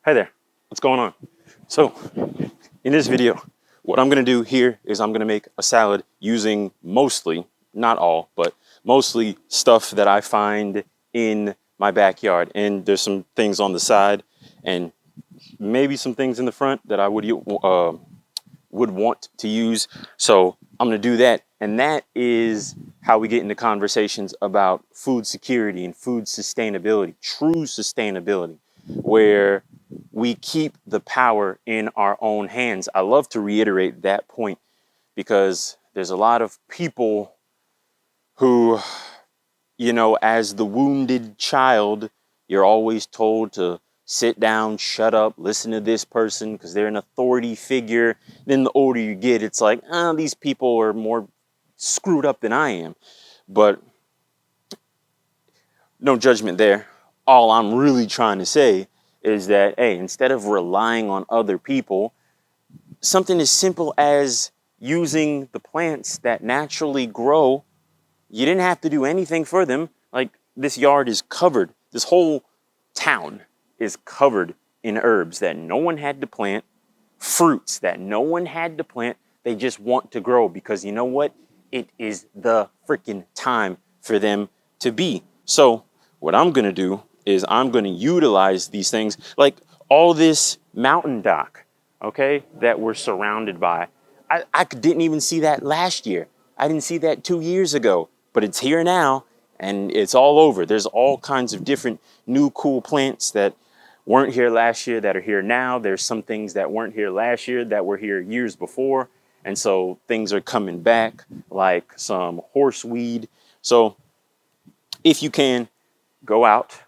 Hi there, what's going on? So in this video, what I'm gonna do here is I'm gonna make a salad using mostly, not all, but mostly stuff that I find in my backyard. And there's some things on the side and maybe some things in the front that I would want to use. So I'm gonna do that. And that is how we get into conversations about food security and food sustainability, true sustainability, where we keep the power in our own hands. I love to reiterate that point because there's a lot of people who, as the wounded child, you're always told to sit down, shut up, listen to this person because they're an authority figure. Then the older you get, it's like, these people are more screwed up than I am. But no judgment there. All I'm really trying to say is that, hey, instead of relying on other people, something as simple as using the plants that naturally grow, you didn't have to do anything for them. Like, this yard is covered, this whole town is covered in herbs that no one had to plant, fruits that no one had to plant. They just want to grow because you know what? It is the freaking time for them to be. So what I'm gonna do is I'm gonna utilize these things, like all this mountain dock, okay, that we're surrounded by. I didn't even see that last year. I didn't see that 2 years ago, but it's here now and it's all over. There's all kinds of different new cool plants that weren't here last year that are here now. There's some things that weren't here last year that were here years before. And so things are coming back, like some horseweed. So if you can, go out,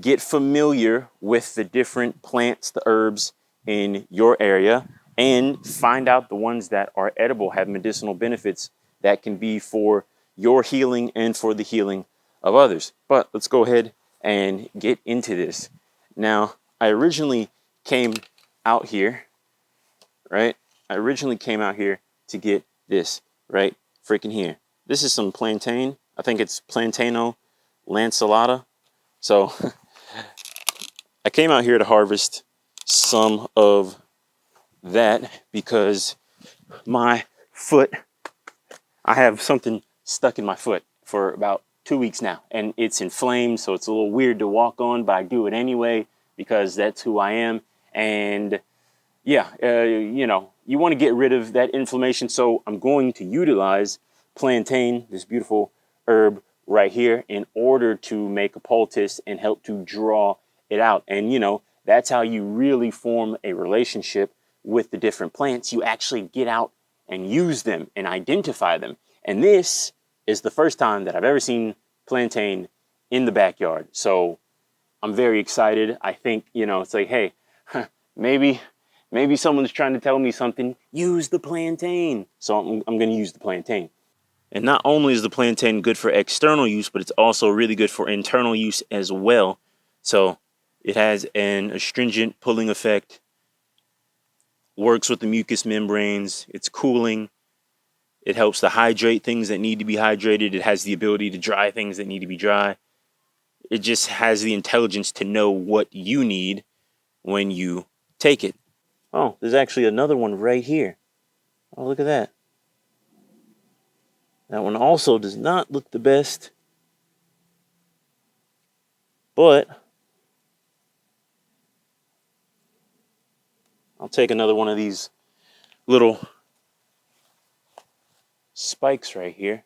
get familiar with the different plants, the herbs in your area, and find out the ones that are edible, have medicinal benefits that can be for your healing and for the healing of others. But let's go ahead and get into this. Now, I originally came out here, right? I originally came out here to get this, right? Freaking here. This is some plantain. I think it's Plantaino lanceolata. So I came out here to harvest some of that because my foot, I have something stuck in my foot for about 2 weeks now and it's inflamed. So it's a little weird to walk on, but I do it anyway because that's who I am. And yeah, you want to get rid of that inflammation. So I'm going to utilize plantain, this beautiful herb right here, in order to make a poultice and help to draw it out. And, that's how you really form a relationship with the different plants. You actually get out and use them and identify them. And this is the first time that I've ever seen plantain in the backyard. So I'm very excited. I think, it's like, hey, maybe someone's trying to tell me something. Use the plantain. So I'm going to use the plantain. And not only is the plantain good for external use, but it's also really good for internal use as well. So it has an astringent pulling effect, works with the mucous membranes, it's cooling, it helps to hydrate things that need to be hydrated, it has the ability to dry things that need to be dry. It just has the intelligence to know what you need when you take it. Oh, there's actually another one right here. Oh, look at that. That one also does not look the best, but I'll take another one of these little spikes right here,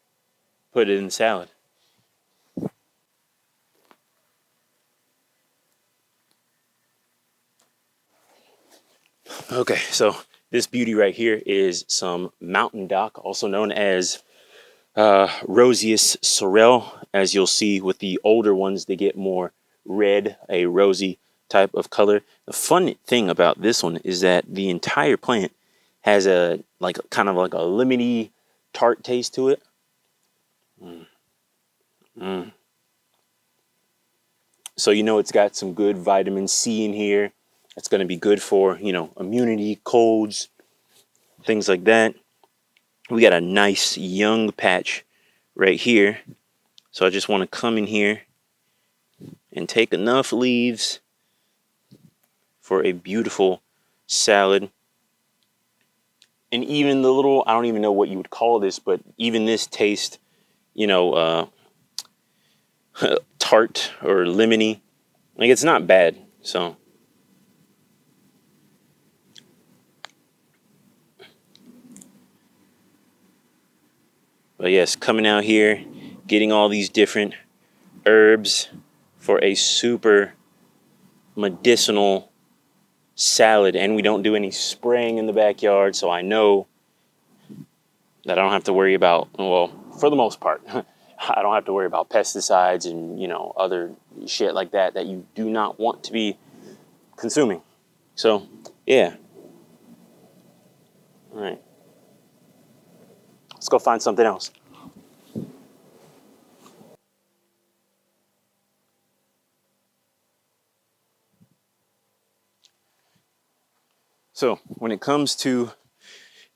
put it in the salad. Okay, so this beauty right here is some mountain dock, also known as Roseus sorrel. As you'll see with the older ones, they get more red, a rosy type of color. The fun thing about this one is that the entire plant has a kind of like a lemony tart taste to it. So it's got some good vitamin C in here. It's going to be good for immunity, colds, things like that. We got a nice young patch right here. So I just want to come in here and take enough leaves for a beautiful salad. And even the little, I don't even know what you would call this, but even this tastes, you know, tart or lemony. Like, it's not bad. So but yes, coming out here, getting all these different herbs for a super medicinal salad. And we don't do any spraying in the backyard, so I know that I don't have to worry about, well, for the most part, I don't have to worry about pesticides and, you know, other shit like that that you do not want to be consuming. So, yeah. All right. Let's go find something else. So, when it comes to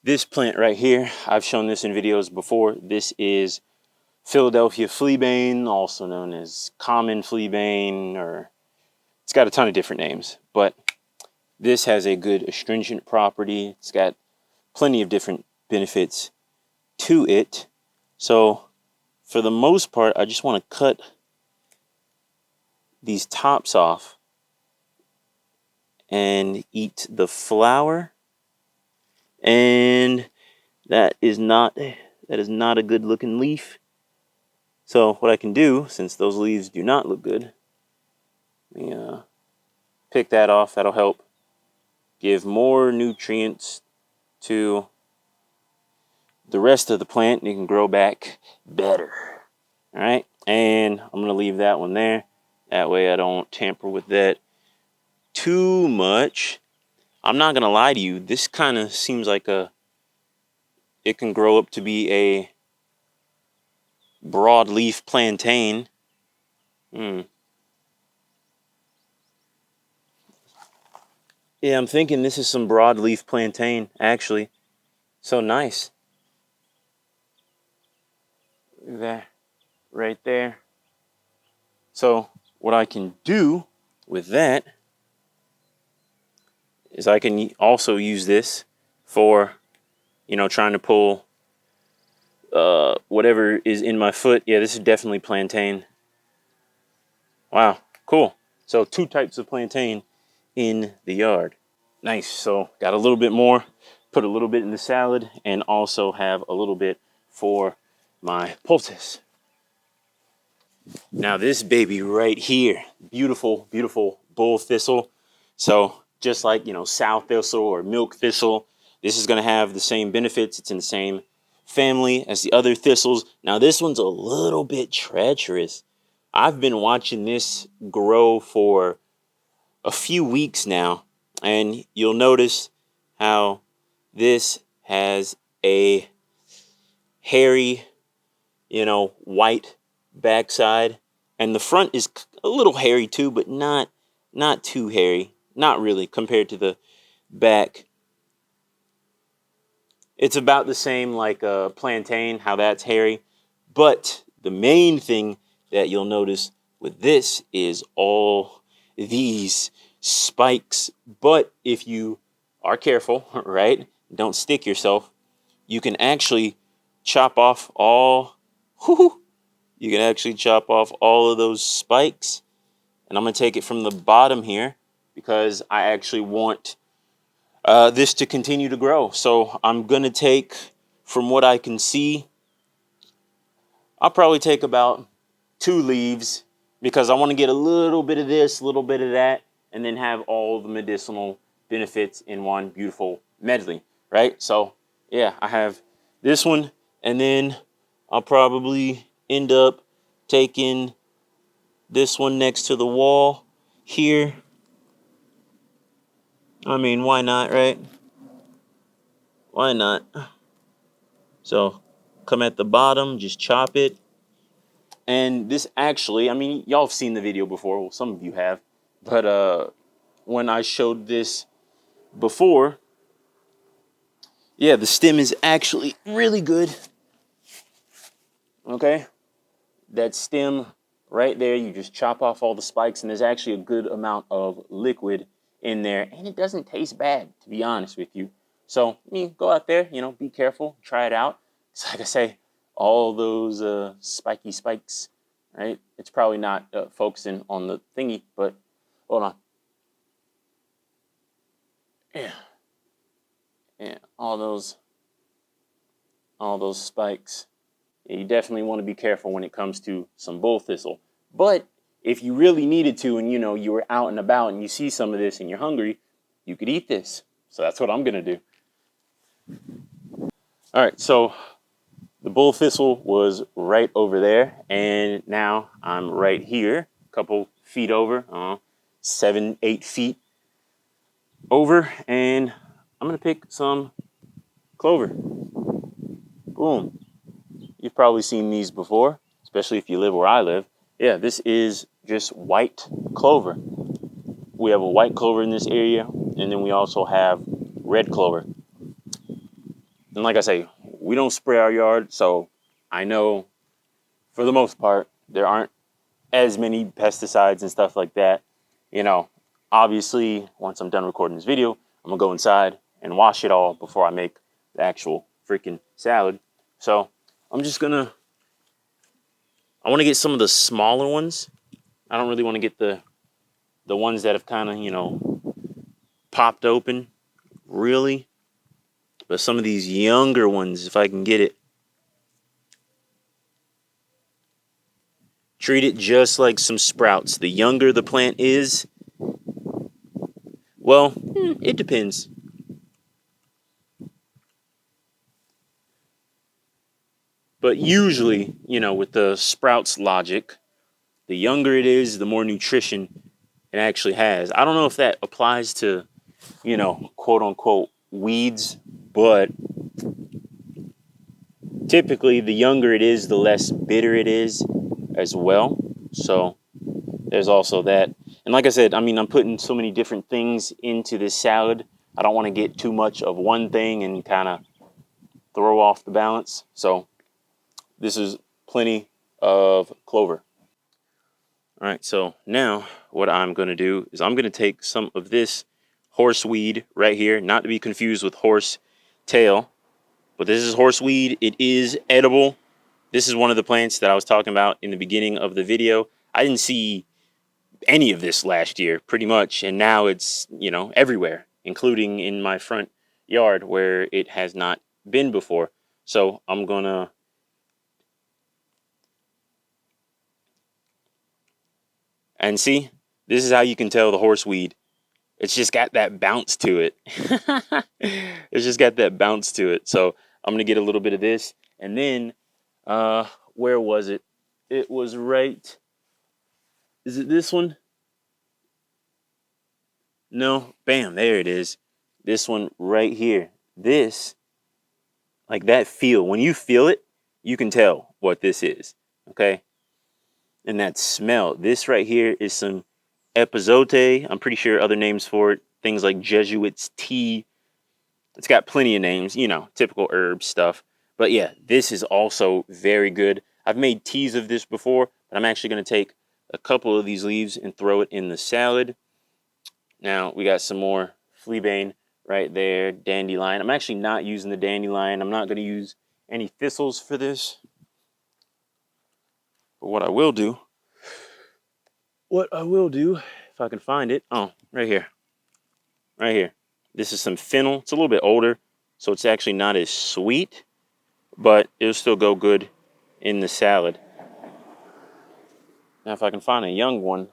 this plant right here, I've shown this in videos before. This is Philadelphia fleabane, also known as common fleabane, or it's got a ton of different names, but this has a good astringent property. It's got plenty of different benefits to it. So for the most part, I just want to cut these tops off and eat the flower. And that is not a good looking leaf. So what I can do, since those leaves do not look good, let me pick that off. That'll help give more nutrients to the rest of the plant, and it can grow back better. All right, and I'm gonna leave that one there. That way I don't tamper with that too much. I'm not gonna lie to you, this kind of seems like it can grow up to be a broadleaf plantain. Yeah, I'm thinking this is some broadleaf plantain, actually. So nice. That right there. So what I can do with that is I can also use this for, you know, trying to pull whatever is in my foot. Yeah, this is definitely plantain. Wow, cool. So 2 types of plantain in the yard. Nice. So got a little bit more, put a little bit in the salad, and also have a little bit for my poultice. Now this baby right here, beautiful, beautiful bull thistle. So just like, you know, sow thistle or milk thistle, this is going to have the same benefits. It's in the same family as the other thistles. Now this one's a little bit treacherous. I've been watching this grow for a few weeks now, and you'll notice how this has a hairy, you know, white backside, and the front is a little hairy too, but not too hairy, not really compared to the back. It's about the same like a plantain, how that's hairy, but the main thing that you'll notice with this is all these spikes. But if you are careful, right, don't stick yourself, you can actually chop off all you can actually chop off all of those spikes. And I'm going to take it from the bottom here because I actually want this to continue to grow. So I'm going to take, from what I can see, I'll probably take about 2 leaves because I want to get a little bit of this, a little bit of that, and then have all the medicinal benefits in one beautiful medley, right? So yeah, I have this one, and then I'll probably end up taking this one next to the wall here. I mean, why not, right? Why not? So come at the bottom, just chop it. And this actually, I mean, y'all have seen the video before. Well, some of you have. But when I showed this before, yeah, the stem is actually really good. Okay? That stem right there, you just chop off all the spikes, and there's actually a good amount of liquid in there, and it doesn't taste bad, to be honest with you. So, I mean, go out there, be careful, try it out. It's like I say, all those spiky spikes, right? It's probably not focusing on the thingy, but hold on. Yeah, all those spikes. Yeah, you definitely want to be careful when it comes to some bull thistle. But if you really needed to, and you were out and about and you see some of this and you're hungry, you could eat this. So that's what I'm gonna do. All right, so the bull thistle was right over there, and now I'm right here, a couple feet over, 7, 8 feet over, and I'm gonna pick some clover. Boom. You've probably seen these before, especially if you live where I live. Yeah, this is just white clover. We have a white clover in this area, and then we also have red clover. And like I say, we don't spray our yard, so I know for the most part there aren't as many pesticides and stuff like that. Obviously, once I'm done recording this video, I'm gonna go inside and wash it all before I make the actual freaking salad. So I want to get some of the smaller ones. I don't really want to get the ones that have kind of, popped open, really. But some of these younger ones, if I can get it. Treat it just like some sprouts. The younger the plant is, well, it depends. But usually, with the sprouts logic, the younger it is, the more nutrition it actually has. I don't know if that applies to, quote unquote weeds, but typically the younger it is, the less bitter it is as well. So there's also that. And like I said, I mean, I'm putting so many different things into this salad. I don't want to get too much of one thing and kind of throw off the balance. So this is plenty of clover. All right, so now what I'm going to do is I'm going to take some of this horseweed right here, not to be confused with horse tail, but this is horseweed. It is edible. This is one of the plants that I was talking about in the beginning of the video. I didn't see any of this last year, pretty much, and now it's, everywhere, including in my front yard where it has not been before. So I'm going to and see, this is how you can tell the horseweed. It's just got that bounce to it. It's just got that bounce to it. So I'm gonna get a little bit of this, and then where was it? It was right. Is it this one? No, bam, there it is. This one right here. This, like that feel. When you feel it, you can tell what this is. Okay. And that smell. This right here is some epazote. I'm pretty sure other names for it. Things like Jesuit's tea. It's got plenty of names, typical herb stuff. But yeah, this is also very good. I've made teas of this before, but I'm actually going to take a couple of these leaves and throw it in the salad. Now we got some more fleabane right there, dandelion. I'm actually not using the dandelion. I'm not going to use any thistles for this. But what I will do, if I can find it, right here. Right here. This is some fennel. It's a little bit older, so it's actually not as sweet, but it'll still go good in the salad. Now, if I can find a young one,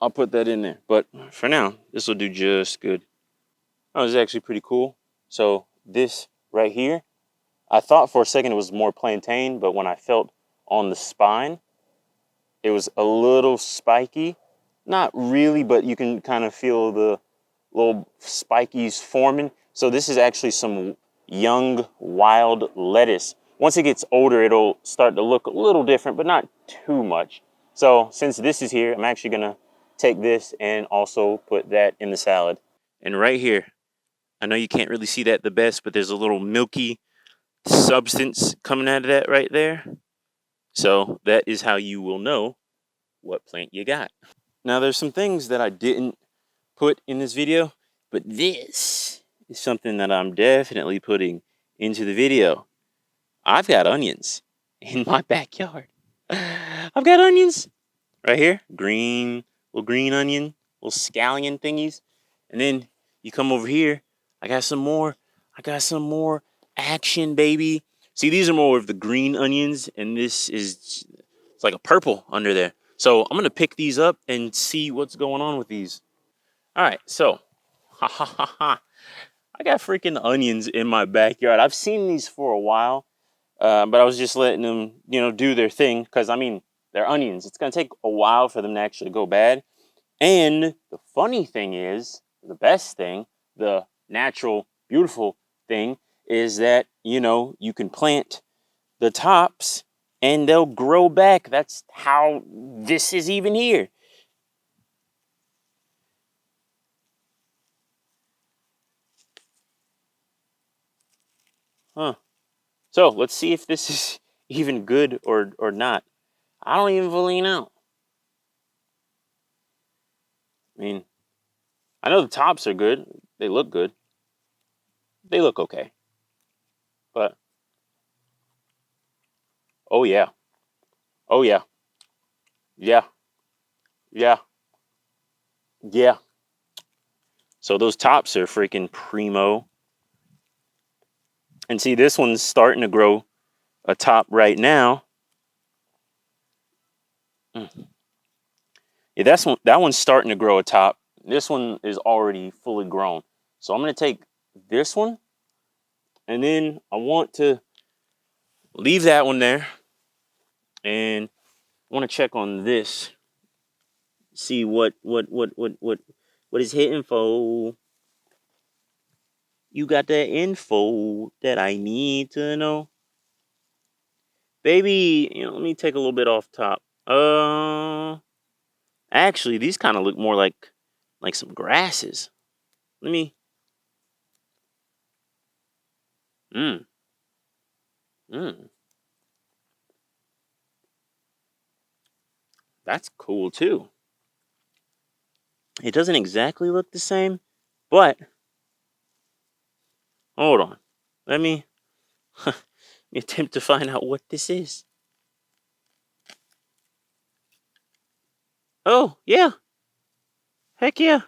I'll put that in there. But for now, this will do just good. Oh, this is actually pretty cool. So this right here, I thought for a second it was more plantain, but when I felt on the spine, it was a little spiky. Not really, but you can kind of feel the little spikies forming. So this is actually some young wild lettuce. Once it gets older, it'll start to look a little different, but not too much. So since this is here, I'm actually gonna take this and also put that in the salad. And right here, I know you can't really see that the best, but there's a little milky substance coming out of that right there. So that is how you will know what plant you got. Now there's some things that I didn't put in this video, but this is something that I'm definitely putting into the video. I've got onions in my backyard. I've got onions right here, little green onion, little scallion thingies. And then you come over here, I got some more action, baby. See, these are more of the green onions, and it's like a purple under there. So I'm gonna pick these up and see what's going on with these. All right, so I got freaking onions in my backyard. I've seen these for a while, but I was just letting them, do their thing, because I mean, they're onions. It's gonna take a while for them to actually go bad. And the funny thing is, the best thing, the natural, beautiful thing is that, you can plant the tops and they'll grow back. That's how this is even here. Huh. So let's see if this is even good or not. I don't even fully know. I mean, I know the tops are good. They look good. They look okay. But, oh yeah. Oh yeah. Yeah. Yeah. Yeah. So those tops are freaking primo. And see, this one's starting to grow a top right now. Yeah, that one's starting to grow a top. This one is already fully grown. So I'm going to take this one, and then I want to leave that one there, and I want to check on this. See what is hitting for. You got that info that I need to know. Baby, let me take a little bit off top. Actually, these kind of look more like some grasses. Let me. Mmm. That's cool too. It doesn't exactly look the same, but hold on. Let me attempt to find out what this is. Oh, yeah. Heck yeah.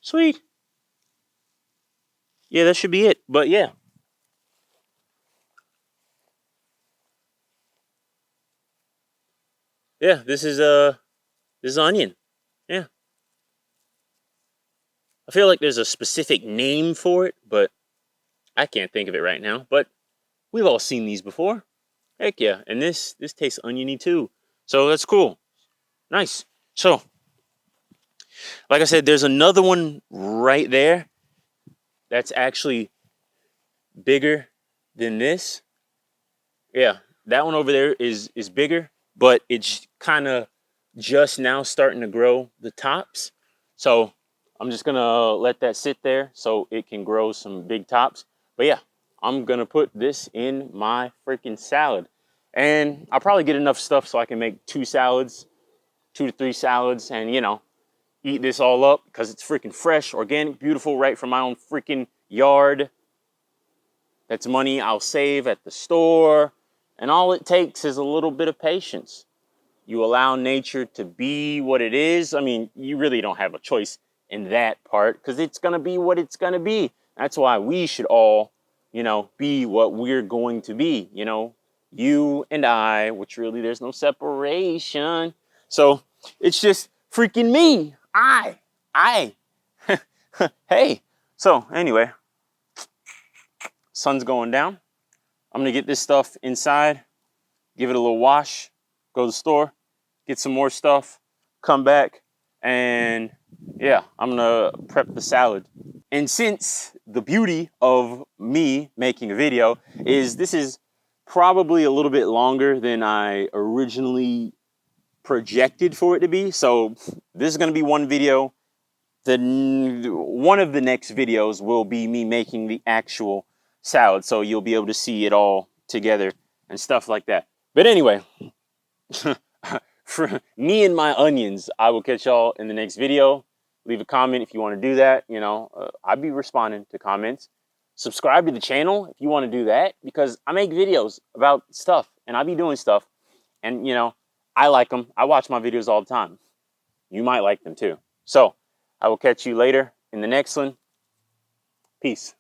Sweet. Yeah, that should be it. But yeah. Yeah, this is onion. Yeah. I feel like there's a specific name for it, but I can't think of it right now. But we've all seen these before. Heck yeah. And this tastes oniony too. So that's cool. Nice. So, like I said, there's another one right there that's actually bigger than this. Yeah, that one over there is bigger, but it's kind of just now starting to grow the tops. So I'm just gonna let that sit there so it can grow some big tops. But yeah, I'm gonna put this in my freaking salad, and I'll probably get enough stuff so I can make 2 to 3 salads, and eat this all up because it's freaking fresh, organic, beautiful, right from my own freaking yard. That's money I'll save at the store. And all it takes is a little bit of patience. You allow nature to be what it is. I mean, you really don't have a choice in that part because it's going to be what it's going to be. That's why we should all, be what we're going to be. You and I, which really there's no separation. So it's just freaking me. I. Hey. So anyway, sun's going down. I'm gonna get this stuff inside, give it a little wash, go to the store, get some more stuff, come back, and yeah, I'm gonna prep the salad. And since the beauty of me making a video is this is probably a little bit longer than I originally projected for it to be, so this is gonna be one video. One of the next videos will be me making the actual salad, so you'll be able to see it all together and stuff like that. But anyway, for me and my onions, I will catch y'all in the next video. Leave a comment if you want to do that. You know, I'd be responding to comments. Subscribe to the channel if you want to do that, because I make videos about stuff and I be doing stuff, and you know, I like them. I watch my videos all the time. You might like them too. So I will catch you later in the next one. Peace.